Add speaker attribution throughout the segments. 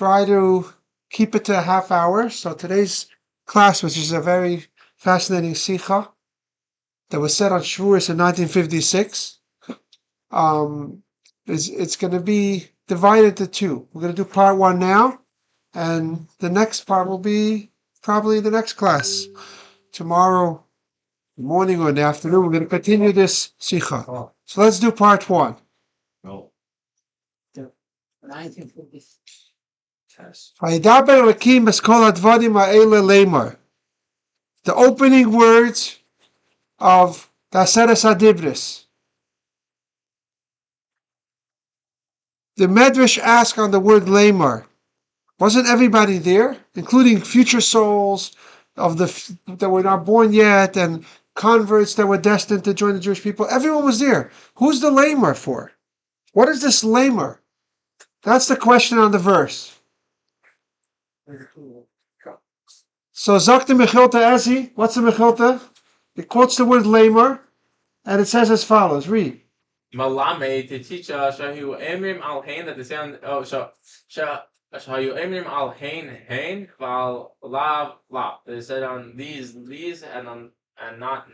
Speaker 1: try to keep it to a half hour. So today's class, which is a very fascinating sikha that was set on Shavuos in 1956, it's going to be divided into two. We're going to do part one now, and the next part will be probably the next class. Tomorrow morning or in the afternoon, we're going to continue this sikha. So let's do part one.
Speaker 2: No. 1956.
Speaker 1: The opening words of Daseres Adibris. The Medrash asked on the word Lamar. Wasn't everybody there, including future souls that were not born yet and converts that were destined to join the Jewish people? Everyone was there. Who's the Lamar for? What is this Lamar? That's the question on the verse. So Zakta Mechilta Ezi, what's the Mechilta? It quotes the word Lamar, and it says as follows. Read.
Speaker 2: Malame to teach Shahu Emrim al Hain that the sound Shahu Emrim al Hain Val Lav Lav. They said on these and not.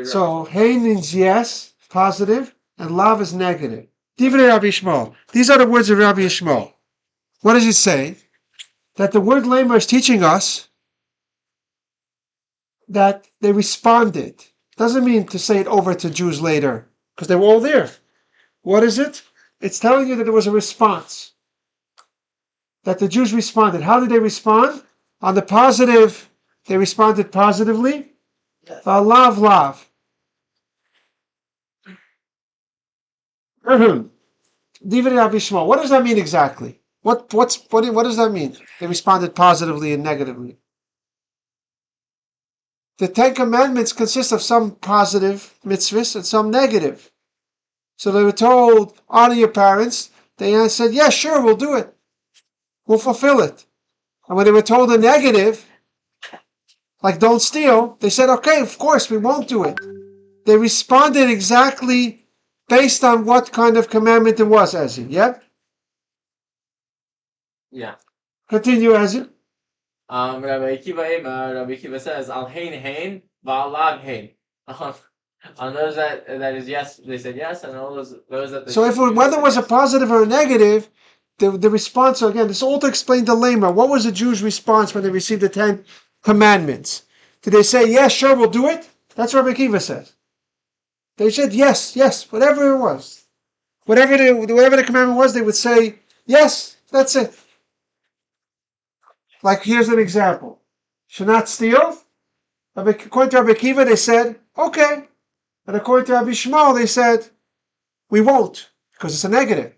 Speaker 1: So Hain means yes, positive, and Lav is negative. Divrei Rabbi Yishmael. These are the words of Rabbi Yishmael. What does it say? That the word Lamar is teaching us that they responded. Doesn't mean to say it over to Jews later, because they were all there. What is it? It's telling you that there was a response. That the Jews responded. How did they respond? On the positive, they responded positively. Yes. Lav, lav. Divrei Rabbi Yishmael. What does that mean exactly? What does that mean? They responded positively and negatively. The Ten Commandments consist of some positive mitzvahs and some negative. So they were told, honor your parents. They said, yeah, sure, we'll do it. We'll fulfill it. And when they were told a negative, like don't steal, they said, okay, of course, we won't do it. They responded exactly based on what kind of commandment it was, Ezra. Yeah?
Speaker 2: Yeah.
Speaker 1: Continue, Ezra.
Speaker 2: Rabbi Akiva says, Al Hain, Va'alav Hain. On those that is yes, they said yes, and all those that.
Speaker 1: So whether it was a positive or a negative, the response. So again, this all to explain the lemma. What was the Jews' response when they received the 10 Commandments? Did they say yes, sure, we'll do it? That's what Rabbi Akiva says. They said yes, whatever it was, whatever the commandment was, they would say yes. That's it. Like here's an example: should not steal. According to Rabbi Akiva, they said okay. And according to Rabbi Yishmael, they said, we won't, because it's a negative.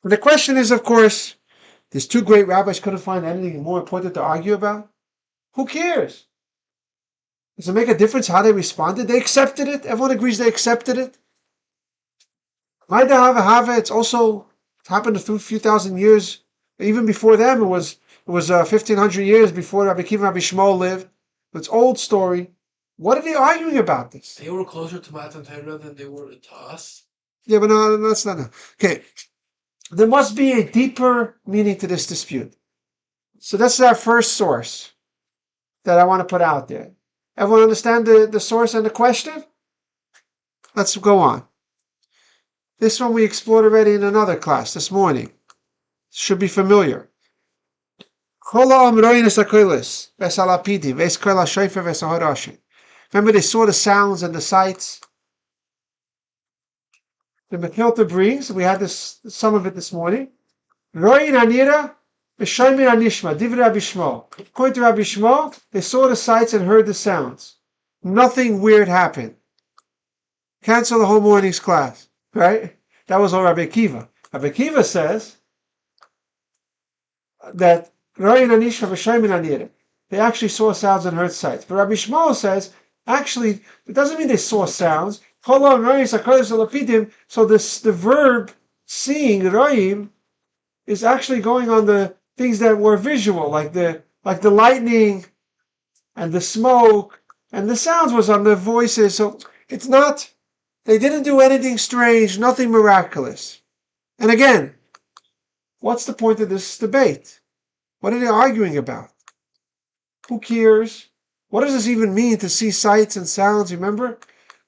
Speaker 1: And the question is, of course, these two great rabbis couldn't find anything more important to argue about. Who cares? Does it make a difference how they responded? They accepted it. Everyone agrees they accepted it. It's also happened a few thousand years. Even before them, it was 1,500 years before Rabbi Akiva and Rabbi Yishmael lived. It's an old story. What are they arguing about this?
Speaker 3: They were closer to Matan Torah than they were to us.
Speaker 1: Yeah, but no, that's not. Okay. There must be a deeper meaning to this dispute. So that's our first source that I want to put out there. Everyone understand the source and the question? Let's go on. This one we explored already in another class this morning. Should be familiar. Remember, they saw the sounds and the sights. The Mechilta brings, we had some of it this morning. Roin Anira, B'Shomin Anishma, Divrei Rabbi Yishmael. According to Rabbi Yishmael, they saw the sights and heard the sounds. Nothing weird happened. Cancel the whole morning's class, right? That was all Rabbi Akiva. Rabbi Akiva says that Roin Anishma, B'Shomin Anira. They actually saw sounds and heard sights. But Rabbi Yishmael says, actually, it doesn't mean they saw sounds. So the verb seeing, roim, is actually going on the things that were visual, like the lightning and the smoke, and the sounds was on the voices. So it's not, they didn't do anything strange, nothing miraculous. And again, what's the point of this debate? What are they arguing about? Who cares? What does this even mean to see sights and sounds? Remember,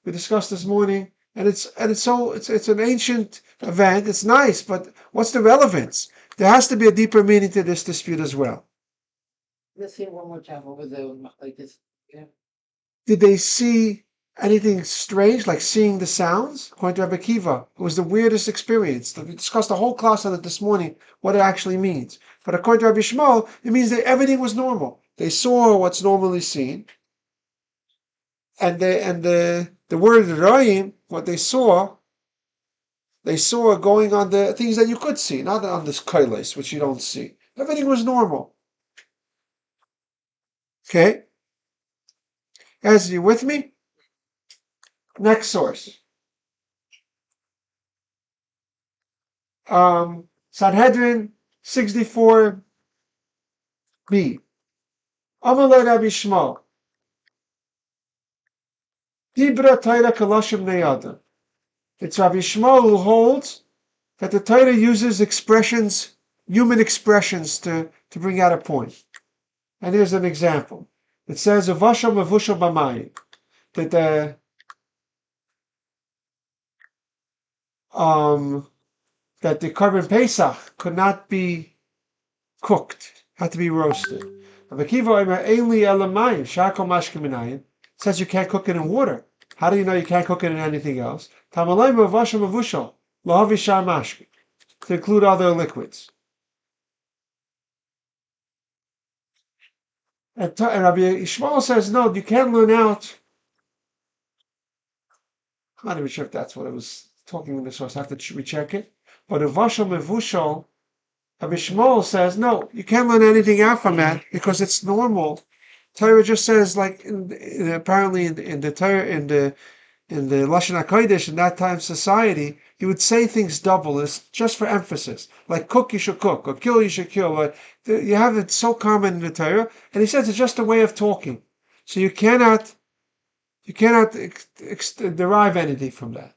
Speaker 1: we discussed this morning, and it's an ancient event. It's nice, but what's the relevance? There has to be a deeper meaning to this dispute as well.
Speaker 3: Let's hear one more time over there like this. Yeah.
Speaker 1: Did they see anything strange, like seeing the sounds? According to Rabbi Akiva, it was the weirdest experience. We discussed the whole class on it this morning, what it actually means. But according to Rabbi Shmuel, it means that everything was normal. They saw what's normally seen, and the word Ra'im, what they saw going on the things that you could see, not on this kailis, which you don't see. Everything was normal. Okay? As you with me? Next source. Sanhedrin 64b. Amalei Rabbi Shmuel. Dibra Torah Kalashim Neyada. It's Rabbi Shmuel who holds that the Torah uses expressions, human expressions, to bring out a point. And here's an example. It says, Avashal Mavushal Bamayim. That the carbon Pesach could not be cooked, had to be roasted. Says you can't cook it in water. How do you know you can't cook it in anything else? To include other liquids. And Rabbi Yishmael says, no, you can't learn out. I'm not even sure if that's what it was talking in the source. I have to recheck it. But Avashal Mevushal, Rabbi Shmuel says, no, you can't learn anything out from that because it's normal. Torah just says, like apparently in the Torah in the Lashon HaKodesh in that time society, you would say things double. It's just for emphasis. Like cook, you should cook, or kill, you should kill. Or, you have it so common in the Torah, and he says it's just a way of talking. So you cannot derive anything from that,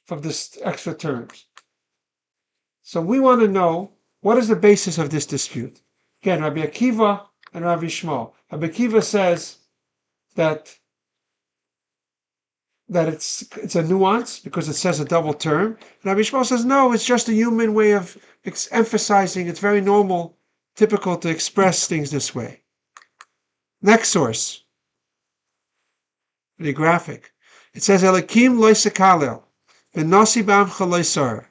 Speaker 1: from this extra terms. So we want to know what is the basis of this dispute. Again, Rabbi Akiva and Rabbi Shmuel. Rabbi Akiva says that it's a nuance because it says a double term. And Rabbi Shmuel says no, it's just a human way of emphasizing. It's very normal, typical to express things this way. Next source, the graphic. It says Elikim loisekalel v'nasi b'amcha loisar.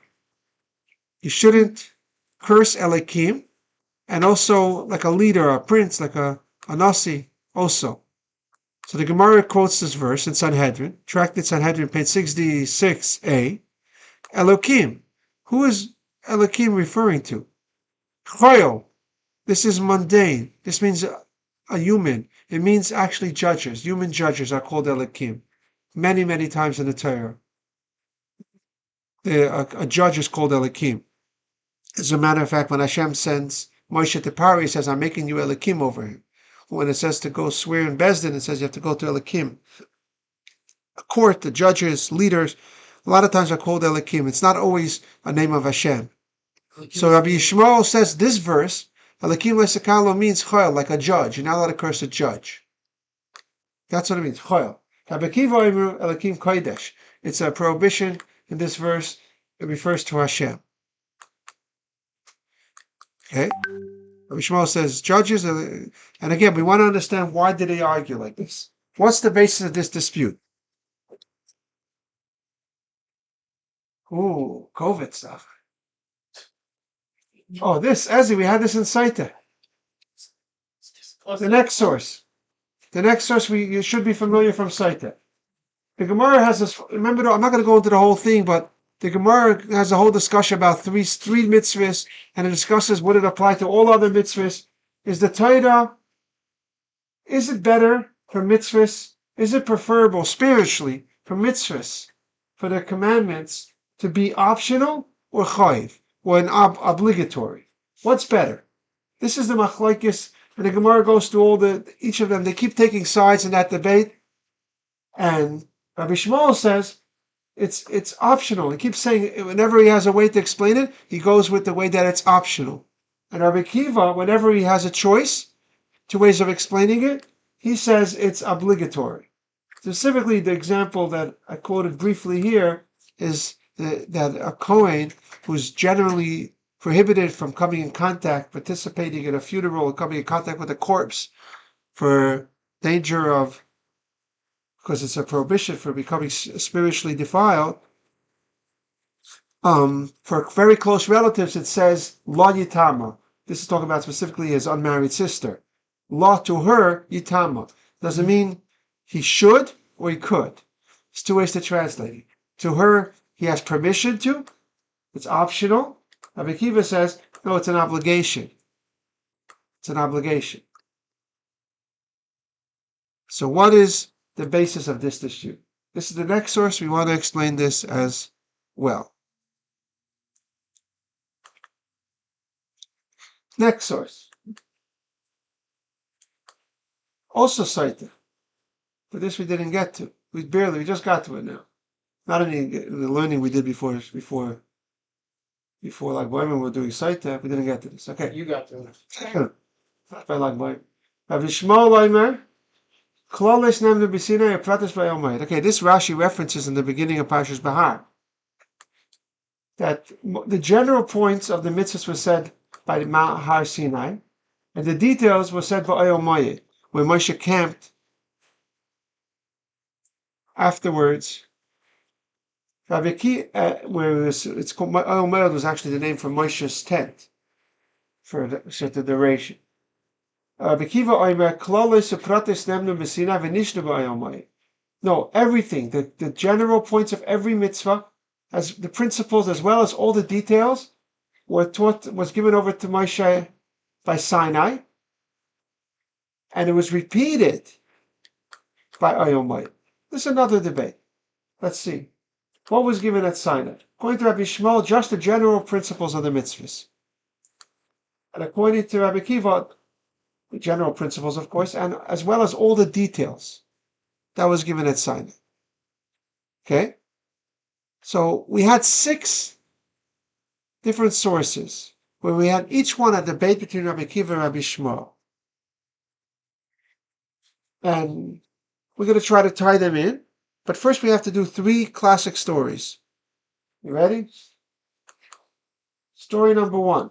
Speaker 1: You shouldn't curse Elikim. And also, like a leader, a prince, like a nasi, also. So the Gemara quotes this verse in Sanhedrin, Tractate Sanhedrin, page 66a. Elokim. Who is Elokim referring to? Choyol. This is mundane. This means a human. It means actually judges. Human judges are called Elokim. Many, many times in the Torah. A judge is called Elokim. As a matter of fact, when Hashem sends Moshe to Paro, he says, I'm making you Elokim over him. When it says to go swear in Bezdin, it says you have to go to Elokim. A court, the judges, leaders, a lot of times are called Elokim. It's not always a name of Hashem. So Rabbi Yishmael says this verse, Elokim le'sekalo means choyel, like a judge. You're not allowed to curse a judge. That's what it means, choyel. Rabbi Akiva Omer Elokim kodesh. It's a prohibition in this verse. It refers to Hashem. Okay? Rabbi Shmuel says judges, and again, we want to understand why did they argue like this? What's the basis of this dispute? Ooh, COVID stuff. Oh, this, Ezzy, we had this in Saita. The next source. The next source you should be familiar from Saita. The Gemara has this, remember, I'm not going to go into the whole thing, but the Gemara has a whole discussion about three mitzvahs, and it discusses would it apply to all other mitzvahs. Is the Torah, is it better for mitzvahs? Is it preferable spiritually for mitzvahs, for the commandments, to be optional or chayiv, or an obligatory? What's better? This is the machlokes, and the Gemara goes through each of them. They keep taking sides in that debate, and Rabbi Shmuel says, it's optional. He keeps saying whenever he has a way to explain it, he goes with the way that it's optional. And Rabbi Kiva, whenever he has a choice, two ways of explaining it, he says it's obligatory. Specifically, the example that I quoted briefly here is that a Kohen who's generally prohibited from participating in a funeral, coming in contact with a corpse for danger of, because it's a prohibition for becoming spiritually defiled. For very close relatives, it says la yitama. This is talking about specifically his unmarried sister. La to her yitama doesn't mean he should or he could. There's two ways to translate it. To her, he has permission to. It's optional. Rabbi Kiva says, no, it's an obligation. It's an obligation. So what is the basis of this dispute? This is the next source. We want to explain this as well. Next source. Also cited. But this we didn't get to. We just got to it now. Not in the learning we did before like when we were doing Saita, we didn't get to this. Okay.
Speaker 2: You got to.
Speaker 1: Not by like Boim. Rabbi Shmuel Leimer, Klolis Nemnu B'Sinai, Pratis B'Yomayit. Okay, this Rashi references in the beginning of Parshas Bahar that the general points of the mitzvahs were said by the Mount Har Sinai, and the details were said by Yomayit, where Moshe camped afterwards. Rabbi where it's called Yomayit was actually the name for Moshe's tent for a certain duration. No, everything, the general points of every mitzvah, as the principles as well as all the details, was given over to Moshe by Sinai, and it was repeated by Ayomai. This is another debate. Let's see. What was given at Sinai? According to Rabbi Shmuel, just the general principles of the mitzvahs. And according to Rabbi Kiva, the general principles, of course, and as well as all the details. That was given at Sinai. Okay? So we had 6 different sources where we had each one a debate between Rabbi Kiva and Rabbi Shmuel. And we're going to try to tie them in. But first we have to do 3 classic stories. You ready? Story number 1.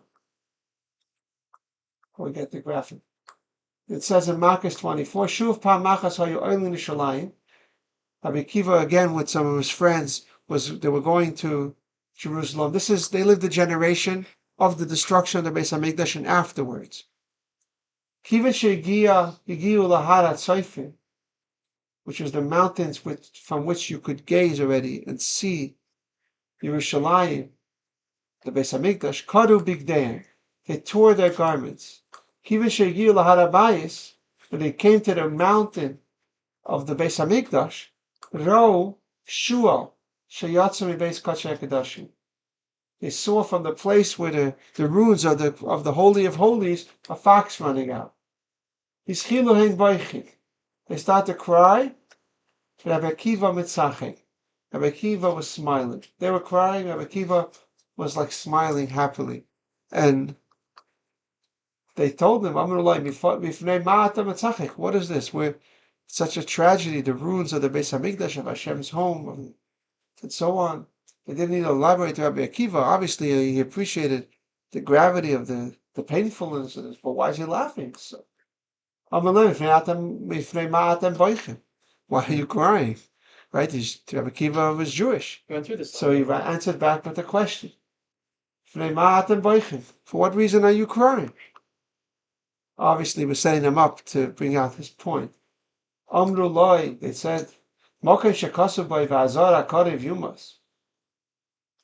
Speaker 1: We get the graphic. It says in Marcus 24, Shuv pa machas hayu oilin Yerushalayim. Rabbi Kiva, again with some of his friends, they were going to Jerusalem. They lived the generation of the destruction of the Beis Hamikdash and afterwards. Kiva shegiya higiu lahara tzayfin, which was the mountains from which you could gaze already and see Yerushalayim, the Beis Hamikdash. Kadu bigdeim, they tore their garments. Kiva shegiu lahara bayis, when they came to the mountain of the Beis Hamikdash, Ro Shual Shayatzim Beis Kachei Kedashim. They saw from the place where the ruins of the Holy of Holies a fox running out. Hischilu hein boichin. They start to cry. Rabbi Kiva mitzachek. Rabbi Kiva was smiling. They were crying. Rabbi Kiva was like smiling happily, and they told him, "What is this? We're such a tragedy. The ruins of the Beis Hamikdash, of Hashem's home, and so on." They didn't need to elaborate to Rabbi Akiva. Obviously, he appreciated the gravity of the painfulness of this, but why is he laughing? So, why are you crying? Right? Rabbi Akiva was Jewish. So he answered back with a question. For what reason are you crying? Obviously, we're setting them up to bring out his point. Amru loy, they said,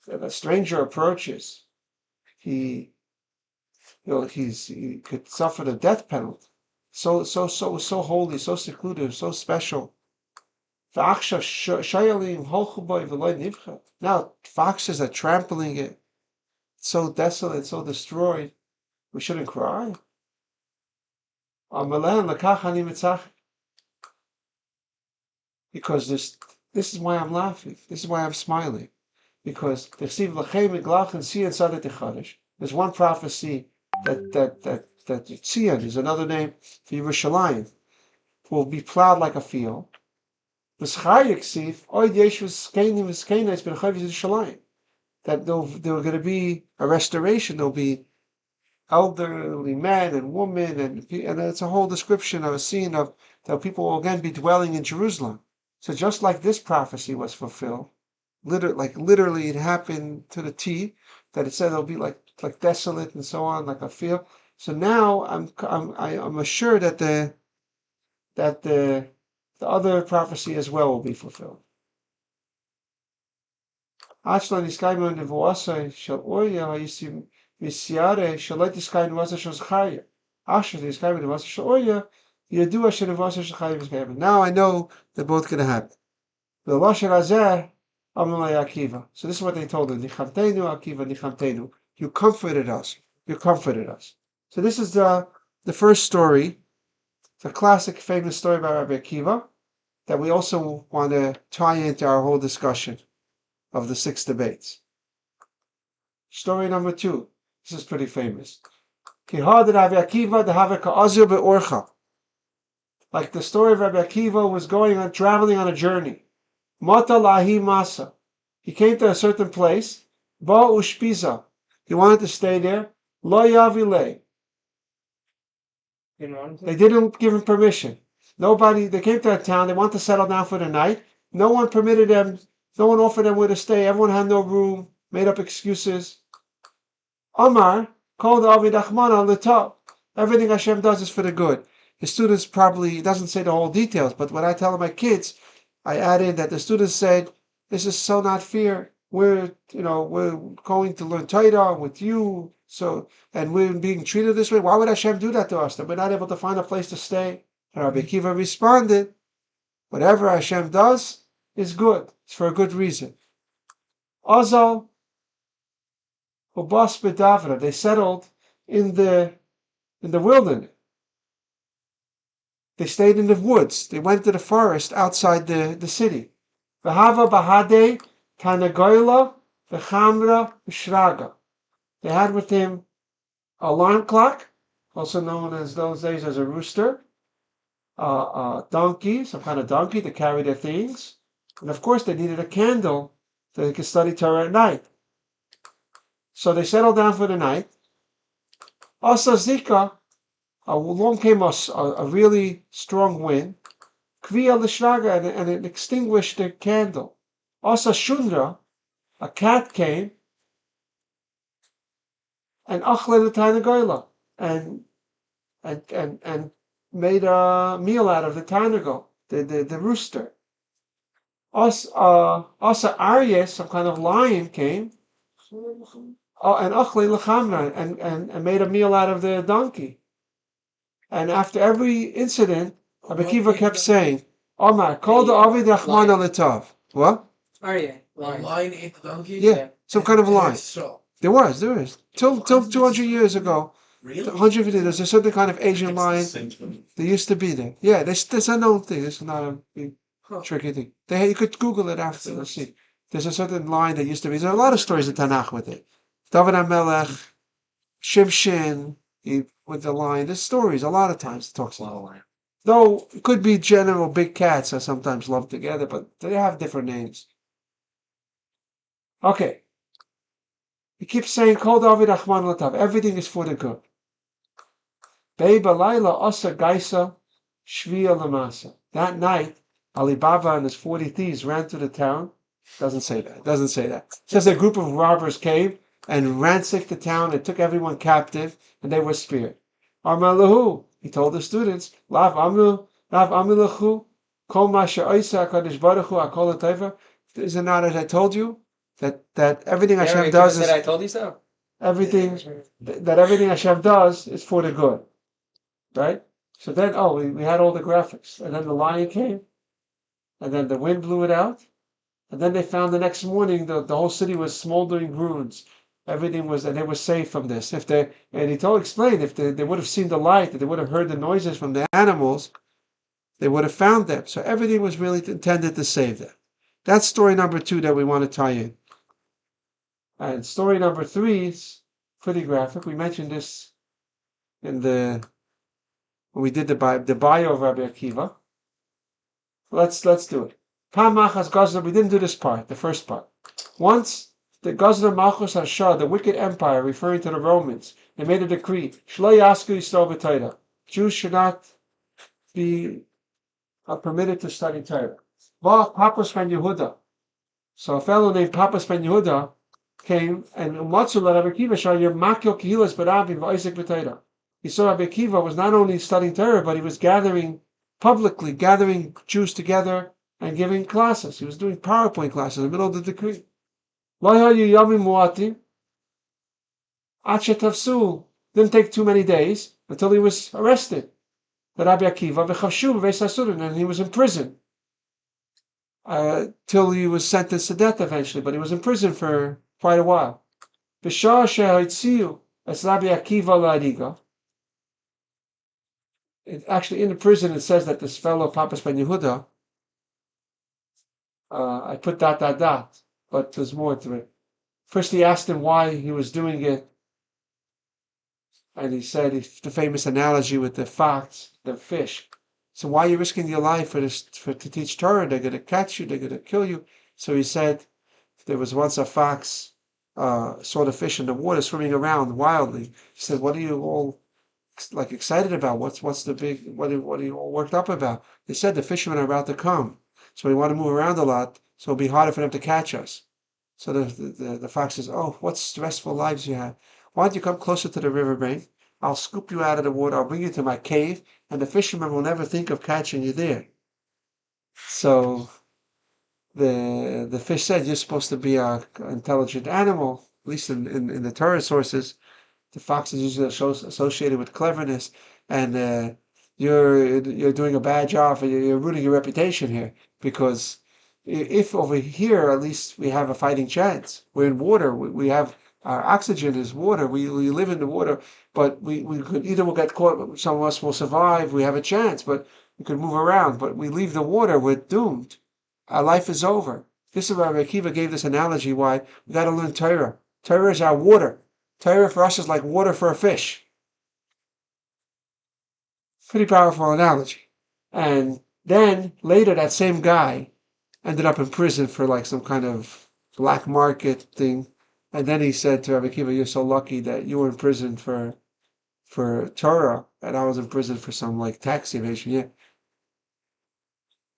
Speaker 1: if a stranger approaches, he could suffer the death penalty. So holy, so secluded, so special. Now foxes are trampling it. It's so desolate, so destroyed. We shouldn't cry. Because This is why I'm laughing. This is why I'm smiling. Because there's one prophecy that Tzion is another name for Yerushalayim, will be plowed like a field. That there'll going to be a restoration. There'll be elderly men and women, and it's a whole description of a scene of that people will again be dwelling in Jerusalem. So just like this prophecy was fulfilled, literally it happened to the T, that it said it'll be like desolate and so on, like a field. So now I'm assured that the other prophecy as well will be fulfilled. Now I know they're both going to happen. So this is what they told him. You comforted us. You comforted us. So this is the first story. It's a classic, famous story about Rabbi Akiva that we also want to tie into our whole discussion of the 6 debates. Story number 2. This is pretty famous. Like the story of Rabbi Akiva was traveling on a journey. Mata lahi masa. He came to a certain place. Ba ushpiza. He wanted to stay there. Lo yavile. They didn't give him permission. They came to a town, they wanted to settle down for the night. No one permitted them, no one offered them where to stay. Everyone had no room, made up excuses. Omar called Avid Achman on the top. Everything Hashem does is for the good. His students he doesn't say the whole details, but when I tell my kids, I add in that the students said, this is so not fair. We're going to learn Torah with you, and we're being treated this way. Why would Hashem do that to us? That we're not able to find a place to stay? And Rabbi Akiva responded, whatever Hashem does is good. It's for a good reason. Azal, Ubas Bedavra, they settled in the wilderness. They stayed in the woods. They went to the forest outside the city. V'hava bahade tanagoyla v'chamra v'shraga. They had with him a alarm clock, also known as those days as a rooster, a donkey, some kind of donkey to carry their things, and of course they needed a candle so they could study Torah at night. So they settled down for the night. Asa Zika, along came a really strong wind, Kviya l'shraga, and it extinguished the candle. Asa Shundra, a cat came, and achle l'tainagoyla, and made a meal out of the tainago, the rooster. Asa Arya, some kind of lion, came, and achle l'chamra, and made a meal out of the donkey. And after every incident, Rabbi Akiva kept saying, Omar, call the Avid Rahman al-Litav. What?
Speaker 3: Arya.
Speaker 2: Lion ate the donkey?
Speaker 1: Yeah, some kind of lion.
Speaker 2: So,
Speaker 1: There is. Till 200 years ago,
Speaker 2: really?
Speaker 1: 150, there's a certain kind of Asian lion. They used to be there. Yeah, that's a known thing. It's not a big, tricky thing. You could Google it after. Let's see. There's a certain lion that used to be. There's a lot of stories in Tanakh with it. David HaMelech, Shimshin, with the lion. There's stories a lot of times it talks about a lion. Though it could be general big cats are sometimes lumped together, but they have different names. Okay. He keeps saying, Kol David Achman Latav. Everything is for the good. Be'balayla Asa Gaisa Shviya Lamasa. That night, Ali Baba and his 40 thieves ran to the town. Doesn't say that. It says a group of robbers came and ransacked the town and took everyone captive, and they were spared. Armalahu, he told the students, Lav Amilahu, Kol Masha Isa Kadosh Baruch Hu Akol Taiva. Is it not as I told you? That everything Hashem does is
Speaker 4: I told you so.
Speaker 1: everything Hashem does is for the good. Right? So then we had all the graphics. And then the lion came, and then the wind blew it out, and then they found the next morning the whole city was smoldering ruins. Everything was, and they were safe from this. If they would have seen the light, if they would have heard the noises from the animals, they would have found them. So everything was really intended to save them. That's story number 2 that we want to tie in. And story number 3 is pretty graphic. We mentioned this when we did the bio of Rabbi Akiva. Let's do it. Pamachas Gazla. We didn't do this part, the first part. Once the Gazla Malchus Hashah, the wicked empire, referring to the Romans, they made a decree: Shlo Yasku Yisrael b'Torah. Jews should not be permitted to study Torah. Papas ben Yehuda. So a fellow named Papas ben Yehuda came and Matzu Rabbi Akiva Shayir Makyo Kehilas Barabim v'Isaac b'Torah. He saw Rabbi Akiva was not only studying Torah, but he was gathering Jews together and giving classes. He was doing PowerPoint classes in the middle of the decree. Didn't take too many days until he was arrested. Rabbi Akiva and he was in prison till he was sentenced to death eventually. But he was in prison for quite a while. Actually, in the prison, it says that this fellow, Papas ben Yehuda, I put ... but there's more to it. First, he asked him why he was doing it, and he said the famous analogy with the fox, the fish. So why are you risking your life to teach Torah? They're going to catch you, they're going to kill you. So he said, there was once a fox saw the fish in the water swimming around wildly. He said, "What are you all excited about? What's the big? What are you all worked up about?" They said the fishermen are about to come, so we want to move around a lot, so it'll be harder for them to catch us. So the fox says, "Oh, what stressful lives you have. Why don't you come closer to the riverbank? I'll scoop you out of the water. I'll bring you to my cave, and the fishermen will never think of catching you there." So the fish said, "You're supposed to be an intelligent animal, at least in the Torah sources. The fox is usually associated with cleverness, and you're doing a bad job, and you're ruining your reputation here, because if over here at least we have a fighting chance. We're in water. We have our oxygen is water. We live in the water, but we could either we'll get caught. Some of us will survive. We have a chance, but we could move around. But we leave the water, we're doomed. Our life is over." This is why Rabbi Akiva gave this analogy. Why we got to learn Torah. Torah is our water. Torah for us is like water for a fish. Pretty powerful analogy. And then later, that same guy ended up in prison for some kind of black market thing. And then he said to Rabbi Akiva, "You're so lucky that you were in prison for Torah, and I was in prison for some tax evasion." Yeah.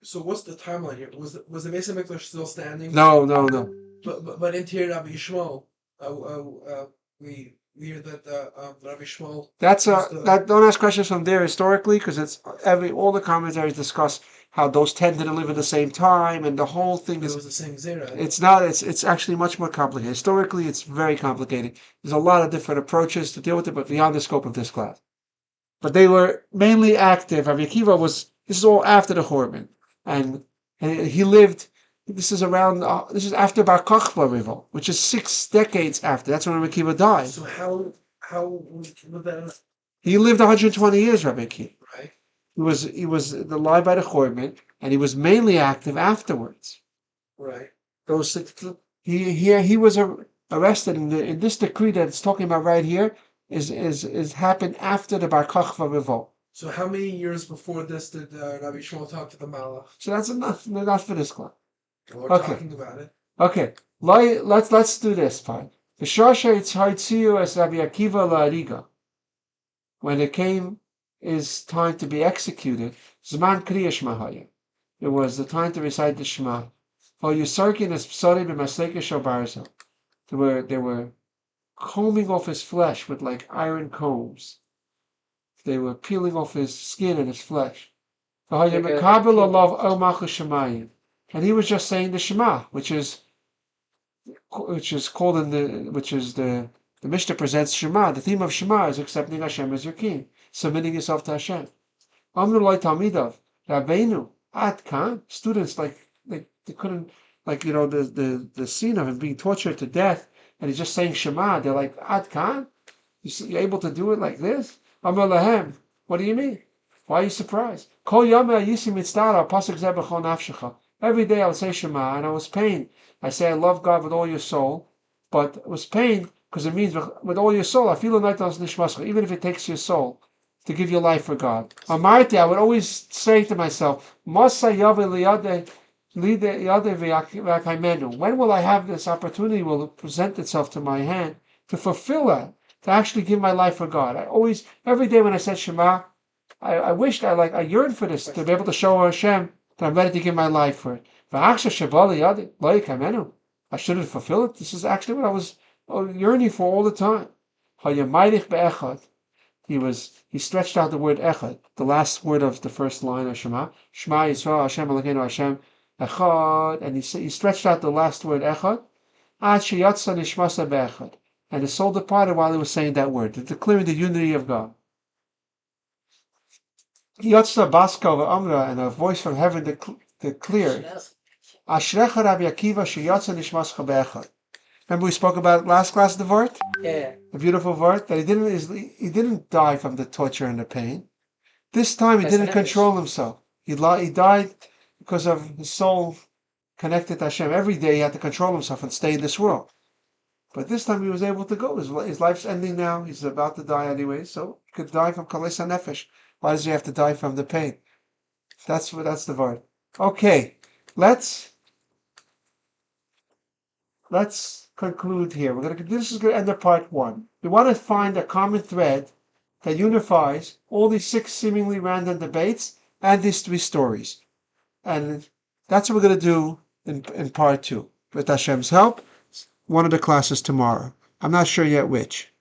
Speaker 4: So what's the timeline here? Was the Beis HaMikdash still standing?
Speaker 1: No.
Speaker 4: But in Tir Rabbi Shmuel, we hear that Rabbi Shmuel.
Speaker 1: Don't ask questions from there historically, because it's all the commentaries discuss how those 10 didn't live at the same time, and the whole thing
Speaker 4: It was the same Zera.
Speaker 1: It's not. It's actually much more complicated. Historically, it's very complicated. There's a lot of different approaches to deal with it, but beyond the scope of this class. But they were mainly active. Rabbi Akiva was. This is all after the Churban, and he lived. This is around. This is after Bar Kokhba revolt, which is 6 decades after. That's when Rabbi Akiva died.
Speaker 4: So how was that?
Speaker 1: He lived 120 years, Rabbi Akiva.
Speaker 4: Right.
Speaker 1: He was alive by the Churban, and he was mainly active afterwards.
Speaker 4: Right.
Speaker 1: He was arrested in this decree that it's talking about right here is happened after the Bar Kokhba revolt.
Speaker 4: So how many years before this did Rabbi Shmuel talk to the Malach?
Speaker 1: So that's enough for this class.
Speaker 4: We're talking about it.
Speaker 1: Okay, let's do this part. The Shosha Itzhaitziu as Rabbi Akiva la'ariga. When it came is time to be executed, Zman Kriya Shema. It was the time to recite the Shema. For Yusarkin as Psari b'Masleka Shabarza. They were combing off his flesh with iron combs. They were peeling off his skin and his flesh. And he was just saying the Shema, which is called the Mishnah presents Shema. The theme of Shema is accepting Hashem as your king, submitting yourself to Hashem. Amru loy talmidav, Rabbeinu, ad kan. Students they couldn't the scene of him being tortured to death, and he's just saying Shema. They're like, ad kan, you're able to do it like this? Amru lahem, what do you mean? Why are you surprised? Kol yama yisi mitzvah pasuk zeh b'chol nafshecha. Every day I would say Shema, and I was pain. I say I love God with all your soul, but it was pain because it means with all your soul. I feel even if it takes your soul to give your life for God. Amarti, I would always say to myself, Masa Yave when will I have this opportunity? Will it present itself to my hand to fulfill that, to actually give my life for God? I always, every day when I said Shema, I wished I yearned for this to be able to show Hashem that I'm ready to give my life for it. I shouldn't fulfill it. This is actually what I was yearning for all the time. He stretched out the word echad, the last word of the first line of Shema. Shema Yisrael Hashem Elokeinu Hashem Echad, and he stretched out the last word echad. Ad sheyatsa nishmasa be'echad, and his soul departed while he was saying that word, declaring the unity of God. Yatsa baska v'amra, and a voice from heaven declared, Ashrecha Rabbi Akiva sheyatsa nishmascha be'echad. Remember we spoke about it last class, the vart?
Speaker 3: Yeah.
Speaker 1: The beautiful vart, that he didn't die from the torture and the pain. This time he didn't control himself. He died because of his soul connected to Hashem. Every day he had to control himself and stay in this world. But this time he was able to go. His life's ending now. He's about to die anyway, so he could die from Kalesa Nefesh. Why does he have to die from the pain? That's the word. Okay, let's conclude here. This is going to end of part 1. We want to find a common thread that unifies all these 6 seemingly random debates and these 3 stories. And that's what we're going to do in part 2. With Hashem's help, one of the classes tomorrow. I'm not sure yet which.